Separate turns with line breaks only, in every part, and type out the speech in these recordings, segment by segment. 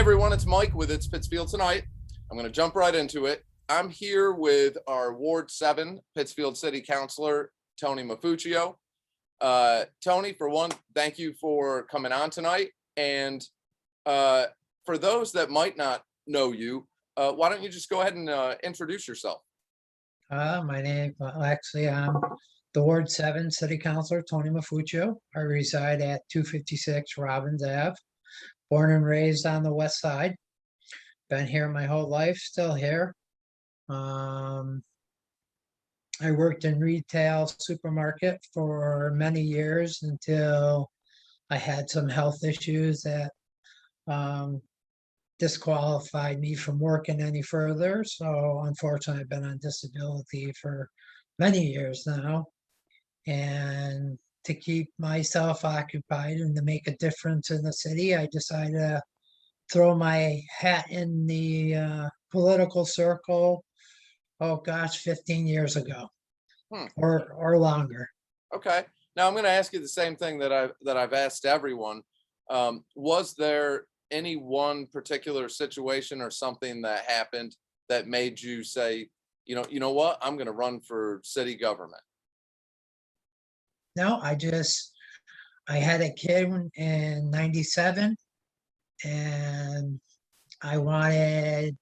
everyone, it's Mike with It's Pittsfield Tonight. I'm going to jump right into it. I'm here with our Ward 7 Pittsfield City Councilor, Tony Maffuccio. Tony, for one, thank you for coming on tonight. And for those that might not know you, why don't you just go ahead and introduce yourself?
My name, actually, I'm the Ward 7 City Councilor, Tony Maffuccio. I reside at 256 Robbins Ave. Born and raised on the west side. Been here my whole life, still here. I worked in retail supermarket for many years until I had some health issues that disqualified me from working any further. So unfortunately, I've been on disability for many years now. And to keep myself occupied and to make a difference in the city, I decided to throw my hat in the political circle. Oh gosh, 15 years ago, or longer.
Okay. Now I'm going to ask you the same thing that I've asked everyone. Was there any one particular situation or something that happened that made you say, you know what, I'm going to run for city government?
No, I had a kid in 97 and I wanted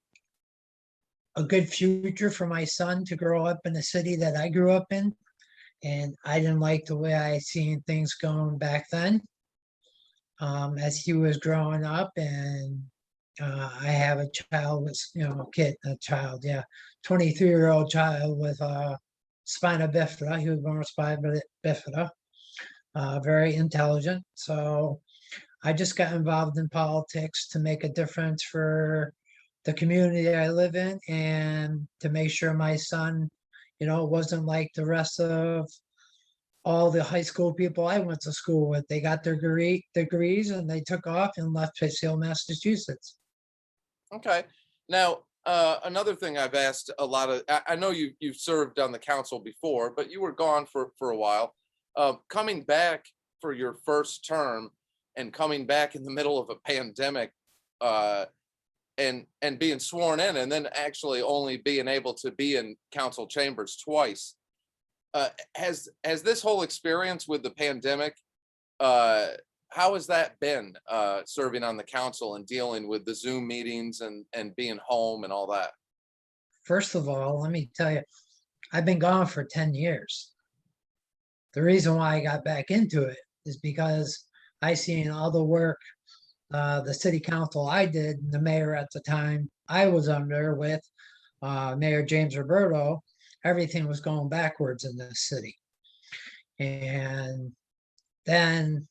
a good future for my son to grow up in the city that I grew up in. And I didn't like the way I seen things going back then as he was growing up. And I have a child with, a child, 23-year-old child with spina bifida. He was born with spina bifida, very intelligent. So I just got involved in politics to make a difference for the community I live in and to make sure my son, wasn't like the rest of all the high school people I went to school with. They got their degrees and they took off and left Pittsfield, Massachusetts.
Okay. Now, another thing I've asked a lot of, I know you've served on the council before, but you were gone for a while. Coming back for your first term and coming back in the middle of a pandemic and being sworn in and then actually only being able to be in council chambers twice. Has this whole experience with the pandemic, how has that been serving on the council and dealing with the Zoom meetings and being home and all that?
First of all, let me tell you, I've been gone for 10 years. The reason why I got back into it is because I seen all the work the city council I did, the mayor at the time I was under with Mayor James Roberto, everything was going backwards in this city. And then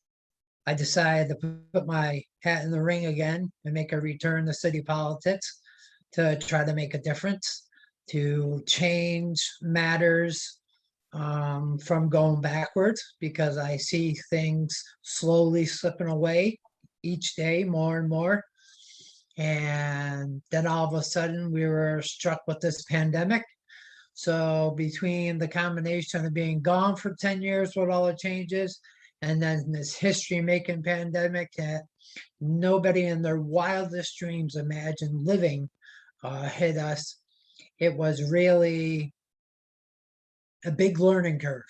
I decided to put my hat in the ring again and make a return to city politics to try to make a difference, to change matters from going backwards, because I see things slowly slipping away each day more and more. And then all of a sudden we were struck with this pandemic. So between the combination of being gone for 10 years with all the changes and then this history making pandemic that nobody in their wildest dreams imagined living hit us, it was really a big learning curve,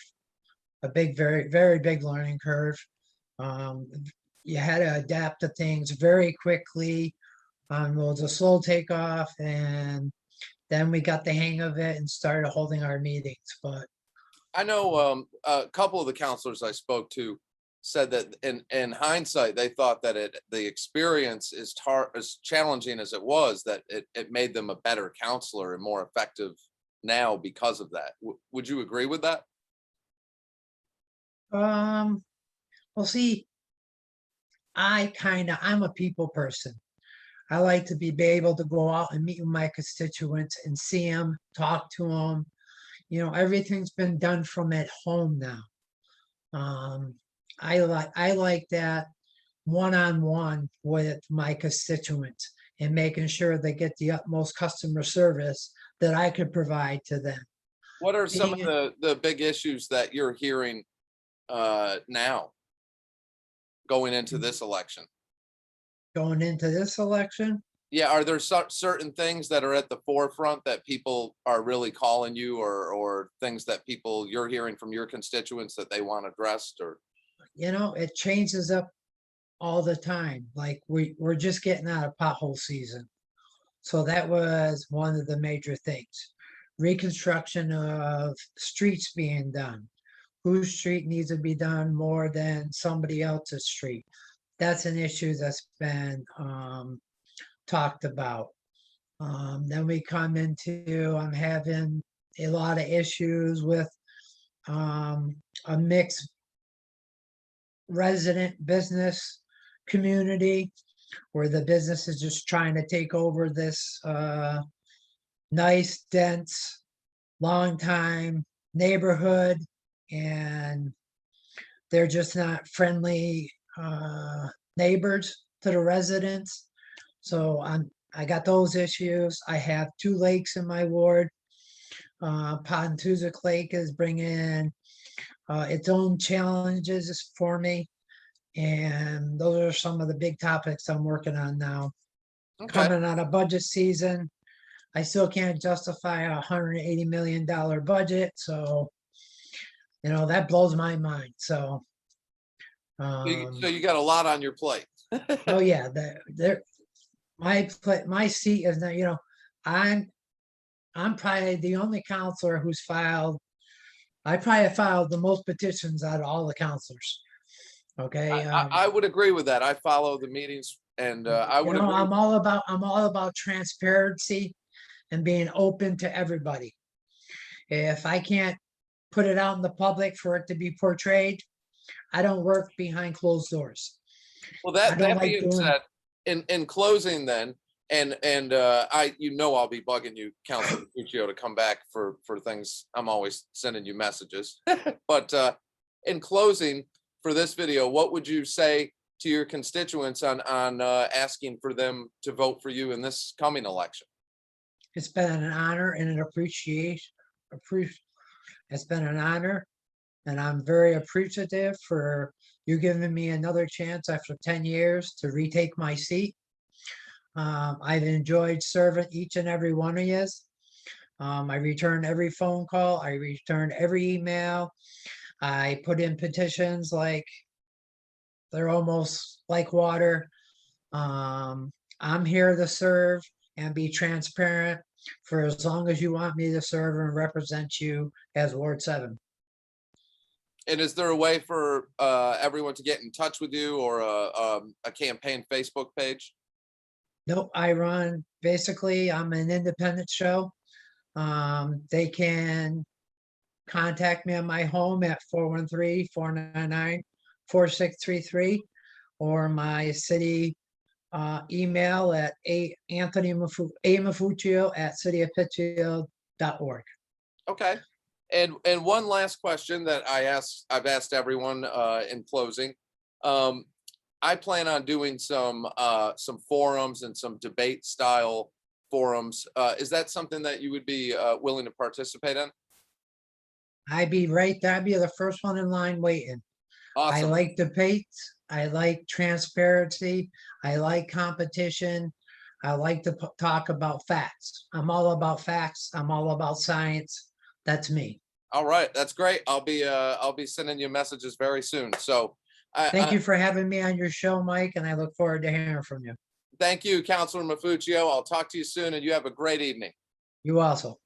a big, very, very big learning curve. You had to adapt to things very quickly. It was a slow takeoff, and then we got the hang of it and started holding our meetings. But
I know a couple of the counselors I spoke to said that in hindsight, they thought that the experience is as challenging as it was, that it made them a better counselor and more effective now because of that. Would you agree with that?
well, see, I'm a people person. I like to be able to go out and meet with my constituents and see them, talk to them. Everything's been done from at home now. I like that one-on-one with my constituents and making sure they get the utmost customer service that I could provide to them.
What are some of the big issues that you're hearing now going into this election?
going into this election.
Yeah, are there certain things that are at the forefront that people are really calling you, or things that you're hearing from your constituents that they want addressed? Or
It changes up all the time. Like we're just getting out of pothole season. So that was one of the major things. Reconstruction of streets being done. Whose street needs to be done more than somebody else's street? That's an issue that's been talked about. Then we come into, I'm having a lot of issues with a mixed resident business community where the business is just trying to take over this nice, dense, long time neighborhood, and they're just not friendly neighbors to the residents. So I got those issues. I have 2 lakes in my ward. Pontuzic Lake is bringing its own challenges for me. And those are some of the big topics I'm working on now.
okay,
Coming out of budget season, I still can't justify a $180 million budget. So, that blows my mind. So,
so you got a lot on your plate.
oh yeah, my seat is not, I'm probably the only counselor who's I probably have filed the most petitions out of all the counselors. Okay.
I would agree with that. I follow the meetings, and I would agree.
I'm all about transparency and being open to everybody. If I can't put it out in the public for it to be portrayed, I don't work behind closed doors.
Well,
I
that
don't like
being
doing-
said, in closing then, and I'll be bugging you, Councilor Maffuccio, to come back for things. I'm always sending you messages. But in closing for this video, what would you say to your constituents on asking for them to vote for you in this coming election?
It's been an honor and an appreciation. It's been an honor, and I'm very appreciative for you giving me another chance after 10 years to retake my seat. I've enjoyed serving each and every one of you. I return every phone call. I return every email. I put in petitions like they're almost like water. I'm here to serve and be transparent for as long as you want me to serve and represent you as Ward 7.
And is there a way for everyone to get in touch with you, or a campaign Facebook page?
Nope, I'm an independent show. They can contact me on my home at 413-499-4633, or my city email at Maffuccio@cityofpittsfield.org.
Okay. And one last question that I've asked everyone in closing. I plan on doing some forums and some debate style forums. Is that something that you would be willing to participate in?
I'd be right there. I'd be the first one in line waiting. I
Awesome.
like debates. I like transparency. I like competition. I like to talk about facts. I'm all about facts. I'm all about science. That's me.
All right, that's great. I'll be sending you messages very soon. So
Thank you for having me on your show, Mike, and I look forward to hearing from you.
thank you, Councilor Maffuccio. I'll talk to you soon, and you have a great evening.
You also.